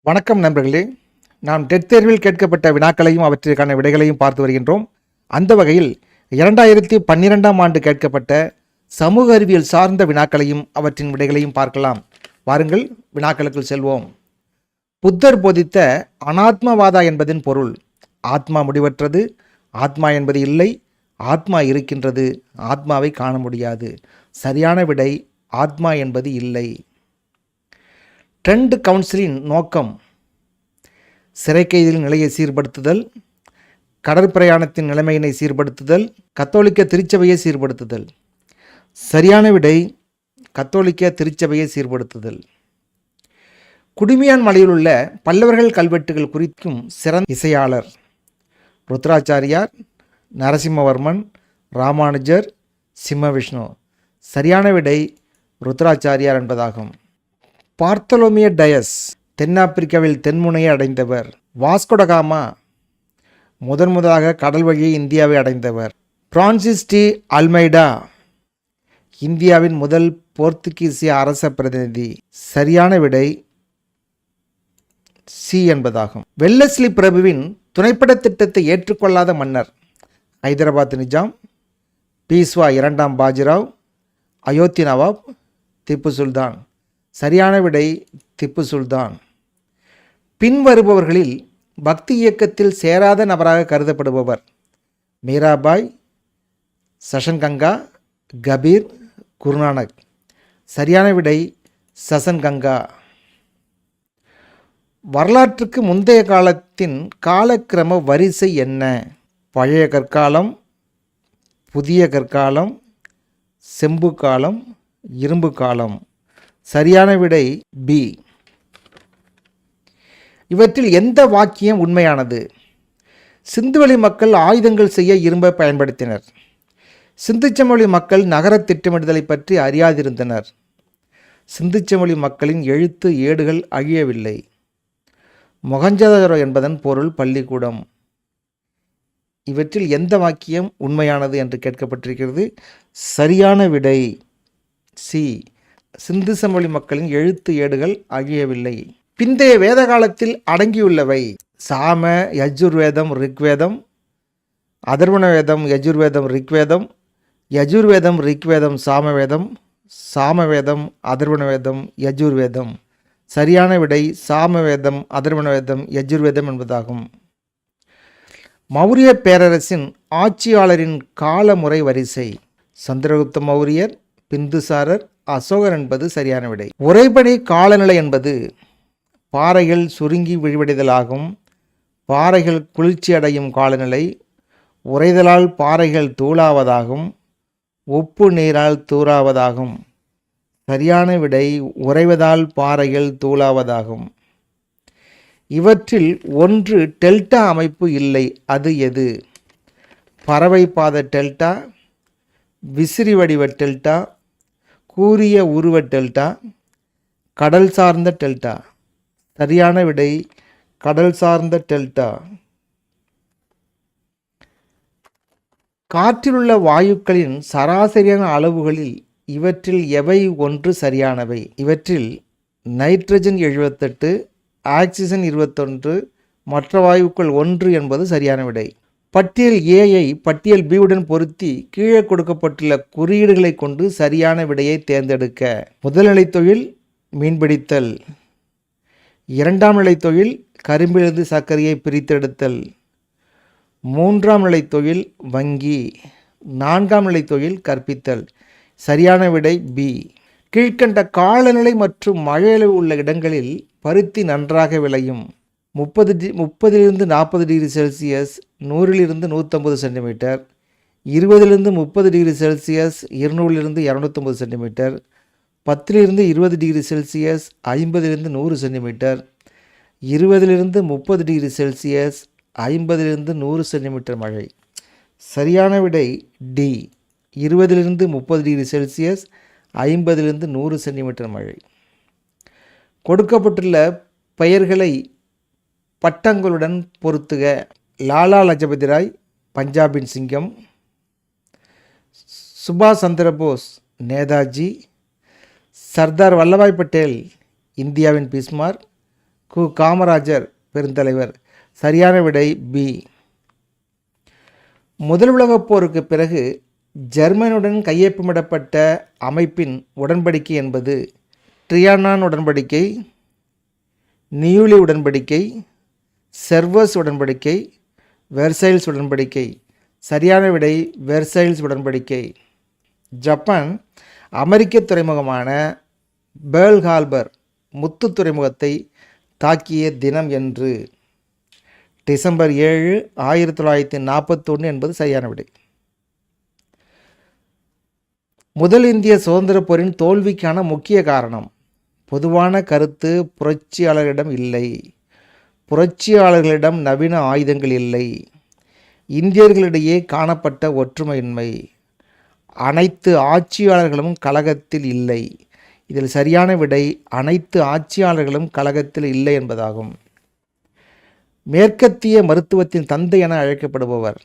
வணக்கம் நண்பர்களே. நாம் டெட் தேர்வில் கேட்கப்பட்ட வினாக்களையும் அவற்றிற்கான விடைகளையும் பார்த்து வருகின்றோம். அந்த வகையில் 2012ஆம் ஆண்டு கேட்கப்பட்ட சமூக அறிவியல் சார்ந்த வினாக்களையும் அவற்றின் விடைகளையும் பார்க்கலாம். வாருங்கள் வினாக்களுக்குள் செல்வோம். புத்தர் போதித்த அனாத்மவாதா என்பதின் பொருள்: ஆத்மா முடிவற்றது, ஆத்மா என்பது இல்லை, ஆத்மா இருக்கின்றது, ஆத்மாவை காண முடியாது. சரியான விடை ஆத்மா என்பது இல்லை. ட்ரெண்ட் கவுன்சிலின் நோக்கம்: சிறை கைதிகளின் நிலையை சீர்படுத்துதல், கடற்பிரயாணத்தின் நிலைமையினை சீர்படுத்துதல், கத்தோலிக்க திருச்சபையை சீர்படுத்துதல். சரியான விடை கத்தோலிக்க திருச்சபையை சீர்படுத்துதல். குடுமியான் மலையில் உள்ள பல்லவர்கள் கல்வெட்டுகள் குறிக்கும் சிறந்த இசையாளர்: ருத்ராச்சாரியார், நரசிம்மவர்மன், ராமானுஜர், சிம்மவிஷ்ணு. சரியான விடை ருத்ராச்சாரியார் என்பதாகும். பார்த்தலோமிய டயஸ் தென்னாப்பிரிக்காவில் தென்முனையை அடைந்தவர். வாஸ்கோடகாமா முதலாக கடல் வழியை இந்தியாவை அடைந்தவர். பிரான்சிஸ் டி அல்மைடா இந்தியாவின் முதல் போர்த்துகீசிய அரச பிரதிநிதி. சரியான விடை சி என்பதாகும். வெல்லஸ்லி பிரபுவின் துணைப்பட திட்டத்தை ஏற்றுக்கொள்ளாத மன்னர்: ஹைதராபாத் நிஜாம், பீஸ்வா இரண்டாம் பாஜிராவ், அயோத்தி நவாப், திப்பு சுல்தான். சரியான விடை திப்பு சுல்தான். பின்வருபவர்களில் பக்தி இயக்கத்தில் சேராத நபராக கருதப்படுபவர்: மீராபாய், சஷன்கங்கா, கபீர், குருநானக். சரியான விடை சசன்கங்கா. வரலாற்றுக்கு முந்தைய காலத்தின் காலக்கிரம வரிசை என்ன? பழைய கற்காலம், புதிய கற்காலம், செம்பு காலம், இரும்பு காலம். சரியான விடை பி. இவற்றில் எந்த வாக்கியம் உண்மையானது? சிந்துவெளி மக்கள் ஆயுதங்கள் செய்ய இரும்பை பயன்படுத்தினர். சிந்துச்சமொழி மக்கள் நகர திட்டமிடுதலை பற்றி அறியாதிருந்தனர். சிந்துச்சமொழி மக்களின் எழுத்து ஏடுகள் அழியவில்லை. மொஹஞ்சதாரோ என்பதன் பொருள் பள்ளிக்கூடம். இவற்றில் எந்த வாக்கியம் உண்மையானது என்று கேட்கப்பட்டிருக்கிறது. சரியான விடை சி. சிந்து சமவெளி மக்களின் எழுத்து ஏடுகள் அழியவில்லை. பிந்தைய வேத காலத்தில் அடங்கியுள்ளவை: சாம, யஜுர்வேதம், ரிக்வேதம், அதர்வண வேதம், யஜுர்வேதம், ரிக்வேதம், யஜுர்வேதம், ரிக்வேதம், சாமவேதம், சாமவேதம், அதர்வண வேதம், யஜுர்வேதம். சரியான விடை சாமவேதம், அதர்வண வேதம், யஜுர்வேதம் என்பதாகும். மௌரிய பேரரசின் ஆட்சியாளரின் காலமுறை வரிசை: சந்திரகுப்த மௌரியர், பிந்துசாரர், அசோகர் என்பது சரியான விடை. உறைபனி காலநிலை என்பது பாறைகள் சுருங்கி விரிவடைதலாகும். பாறைகள் குளிர்ச்சி அடையும் காலநிலை. உறைதலால் பாறைகள் தூளாவதாகும். உப்பு நீரால் தூளாவதாகும். சரியான விடை உறைவதால் பாறைகள் தூளாவதாகும். இவற்றில் ஒன்று டெல்டா அமைப்பு இல்லை. அது எது? பறவை பாத டெல்டா, விசிறி வடிவ டெல்டா, கூரிய உருவ டெல்டா, கடல் சார்ந்த டெல்டா. சரியான விடை கடல் சார்ந்த டெல்டா. காற்றிலுள்ள வாயுக்களின் சராசரியான அளவுகளில் இவற்றில் எவை ஒன்று சரியானவை? இவற்றில் நைட்ரஜன் 78, ஆக்சிஜன் 21, மற்ற வாயுக்கள் 1 என்பது சரியான விடை. பட்டியல் ஏயை பட்டியல் பியுடன் பொருத்தி கீழே கொடுக்கப்பட்டுள்ள குறியீடுகளை கொண்டு சரியான விடையை தேர்ந்தெடுக்க. முதல்நிலை தொழில் மீன்பிடித்தல். இரண்டாம் நிலை தொழில் கரும்பிலிருந்து சர்க்கரையை பிரித்தெடுத்தல். மூன்றாம் நிலை தொழில் வங்கி. நான்காம் நிலை தொழில் கற்பித்தல். சரியான விடை பி. கீழ்கண்ட காலநிலை மற்றும் மழையளவு உள்ள இடங்களில் பருத்தி நன்றாக விளையும்: 30 40 degree Celsius, 100 150 centimetre, 20 30 degree Celsius, 200 250 centimetre, 10 20 degree Celsius, 50 100 centimetre, 20 30 degree Celsius, 50 100 centimetre மழை. சரியான விடை டி. 20 30 டிகிரி செல்சியஸ், 50 100 சென்டிமீட்டர் மழை. கொடுக்கப்பட்டுள்ள பெயர்களை பட்டங்களுடன் பொருத்துக. லாலா லஜபதி ராய் பஞ்சாபின் சிங்கம், சுபாஷ் சந்திரபோஸ் நேதாஜி, சர்தார் வல்லபாய் பட்டேல் இந்தியாவின் பிஸ்மார்க், காமராஜர் பெருந்தலைவர். சரியான விடை பி. முதல் உலகப் போருக்கு பிறகு ஜெர்மனுடன் கையொப்பமிடப்பட்ட அமைப்பின் உடன்படிக்கை என்பது ட்ரியானான் உடன்படிக்கை, நியூலி உடன்படிக்கை, செர்வஸ் உடன்படிக்கை, வெர்சைல்ஸ் உடன்படிக்கை. சரியான விடை வெர்சைல்ஸ் உடன்படிக்கை. ஜப்பான் அமெரிக்க துறைமுகமான பேர்ல் ஹார்பர் முத்து துறைமுகத்தை தாக்கிய தினம் என்று டிசம்பர் 7, 1941 என்பது சரியான விடை. முதல் இந்திய சுதந்திர போரின் தோல்விக்கான முக்கிய காரணம் பொதுவான கருத்து புரட்சியாளர்களிடம் இல்லை. புரட்சியாளர்களிடம் நவீன ஆயுதங்கள் இல்லை. இந்தியர்களிடையே காணப்பட்ட ஒற்றுமையின்மை. அனைத்து ஆட்சியாளர்களும் கழகத்தில் இல்லை. இதில் சரியான விடை அனைத்து ஆட்சியாளர்களும் கழகத்தில் இல்லை என்பதாகும். மேற்கத்திய மருத்துவத்தின் தந்தை என அழைக்கப்படுபவர்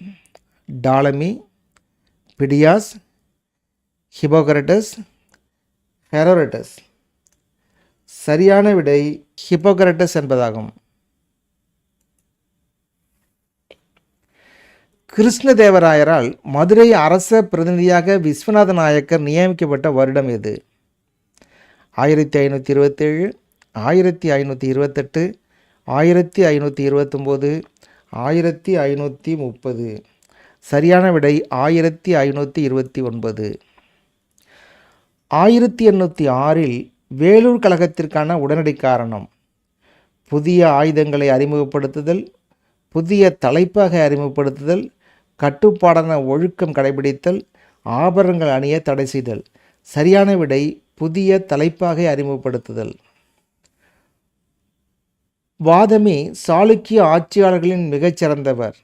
டாலமி, பிடியாஸ், ஹிப்போக்ரட்டஸ், ஹெரோடட்டஸ். சரியான விடை ஹிப்போக்ரட்டஸ் என்பதாகும். கிருஷ்ணதேவராயரால் மதுரை அரச பிரதிநிதியாக விஸ்வநாத நாயக்கர் நியமிக்கப்பட்ட வருடம் எது? 1527, 1528, 1529, 1530. சரியான விடை 1529. 1806 வேலூர் கழகத்திற்கான உடனடி காரணம் புதிய ஆயுதங்களை அறிமுகப்படுத்துதல், புதிய தலைப்பாகை அறிமுகப்படுத்துதல், கட்டுப்பாடான ஒழுக்கம் கடைபிடித்தல், ஆபரணங்கள் அணிய தடை செய்தல். சரியான விடை புதிய தலைப்பாகை அறிமுகப்படுத்துதல். வாதமி சாளுக்கிய ஆட்சியாளர்களின் மிகச்சிறந்தவர்.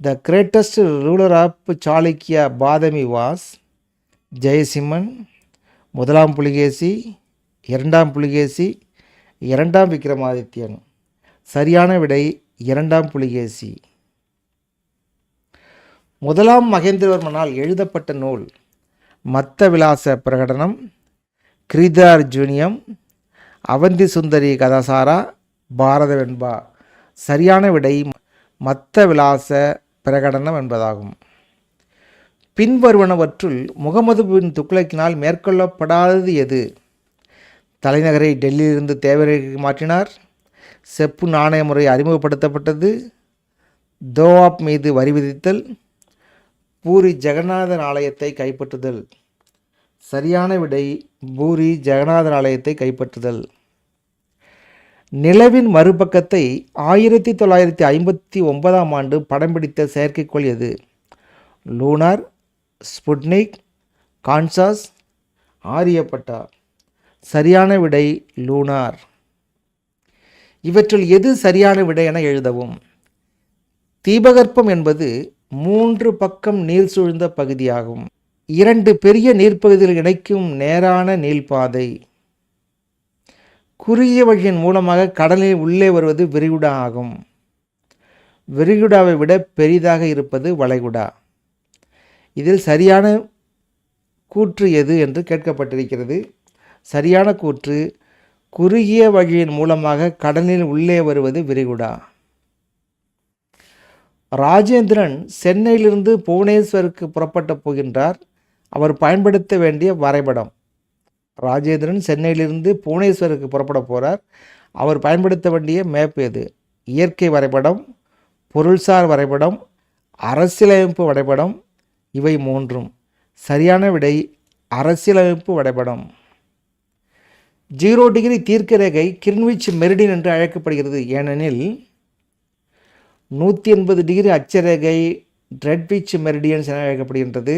The greatest ruler of Chalukya Badami was Jayasimhan, முதலாம் புலிகேசி, இரண்டாம் புலிகேசி, இரண்டாம் விக்ரமாதித்யன். சரியான விடை இரண்டாம் புலிகேசி. முதலாம் மகேந்திரவர்மனால் எழுதப்பட்ட நூல் மத்த விலாச பிரகடனம், கிரீதார்ஜுனியம், அவந்தி சுந்தரி கதாசாரா, பாரத வெண்பா. சரியான விடை மத்த விலாச பிரகடனம் என்பதாகும். பின்வருவனவற்றுள் முகமது பின் துக்ளக்கினால் மேற்கொள்ளப்படாதது எது? தலைநகரை டெல்லியிலிருந்து தேவரைக்கு மாற்றினார், செப்பு நாணய முறை அறிமுகப்படுத்தப்பட்டது, தோவாப் மீது வரி விதித்தல், பூரி ஜெகநாதர் ஆலயத்தை கைப்பற்றுதல். சரியான விடை பூரி ஜெகநாதர் ஆலயத்தை கைப்பற்றுதல். நிலவின் மறுபக்கத்தை 1959ஆம் ஆண்டு படம் பிடித்த செயற்கைக்கோள் எது? Lunar, Sputnik, Kansas, Aryabhata. சரியான விடை லூனார். இவற்றில் எது சரியான விடை என எழுதவும். தீபகற்பம் என்பது 3 பக்கம் நீர் சூழ்ந்த பகுதியாகும். 2 பெரிய நீர்ப்பகுதிகள் இணைக்கும் நேரான நீள்பாதை. குறுகிய வழியின் மூலமாக கடலில் உள்ளே வருவது விரிகுடா ஆகும். விரிகுடாவை விட பெரிதாக இருப்பது வளைகுடா. இதில் சரியான கூற்று எது என்று கேட்கப்பட்டிருக்கிறது. சரியான கூற்று குறுகிய வழியின் மூலமாக கடலில் உள்ளே வருவது விரிகுடா. ராஜேந்திரன் சென்னையிலிருந்து புவனேஸ்வருக்கு புறப்பட்ட போகின்றார். அவர் பயன்படுத்த வேண்டிய வரைபடம். ராஜேந்திரன் சென்னையிலிருந்து புவனேஸ்வருக்கு புறப்பட போகிறார். அவர் பயன்படுத்த வேண்டிய மேப் எது? இயற்கை வரைபடம், பொருள்சார் வரைபடம், அரசியலமைப்பு வரைபடம். இவை 3. சரியான விடை அரசியலமைப்பு வரைபடம். 0 டிகிரி தீர்க்க ரேகை கிரின்விச் மெரிடியன் என்று அழைக்கப்படுகிறது. ஏனெனில் 180 டிகிரி அட்சரேகை கிரின்விச் மெரிடியன்ஸ் என அழைக்கப்படுகின்றது.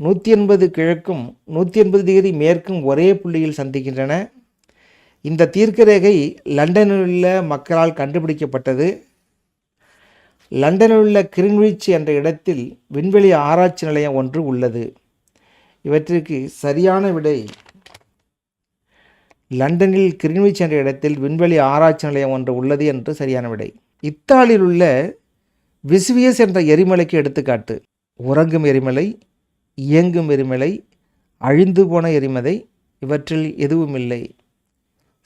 180 கிழக்கும் 180 டிகிரி மேற்கும் ஒரே புள்ளியில் சந்திக்கின்றன. இந்த தீர்க்க ரேகை லண்டனில் உள்ள மக்களால் கண்டுபிடிக்கப்பட்டது. லண்டனில் உள்ள கிரின்விச் என்ற இடத்தில் விண்வெளி ஆராய்ச்சி நிலையம் ஒன்று உள்ளது. இவற்றிற்கு சரியான விடை லண்டனில் கிரின்விச் என்ற இடத்தில் விண்வெளி ஆராய்ச்சி நிலையம் ஒன்று உள்ளது என்று சரியான விடை. இத்தாலியில் உள்ள விசுவியஸ் என்ற எரிமலைக்கு எடுத்துக்காட்டு. உறங்கும் எரிமலை, இயங்கும் எரிமலை, அழிந்து போன எரிமலை. இவற்றில் எதுவும் இல்லை.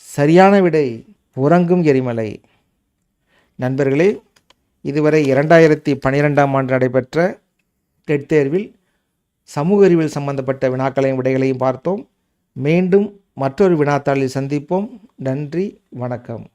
சரியான விடை உறங்கும் எரிமலை. நண்பர்களே, இதுவரை 2012ஆம் ஆண்டு நடைபெற்ற டெட் தேர்வில் சமூக அறிவியல் சம்பந்தப்பட்ட வினாக்களையும் விடைகளையும் பார்த்தோம். மீண்டும் மற்றொரு வினாத்தாளில் சந்திப்போம். நன்றி, வணக்கம்.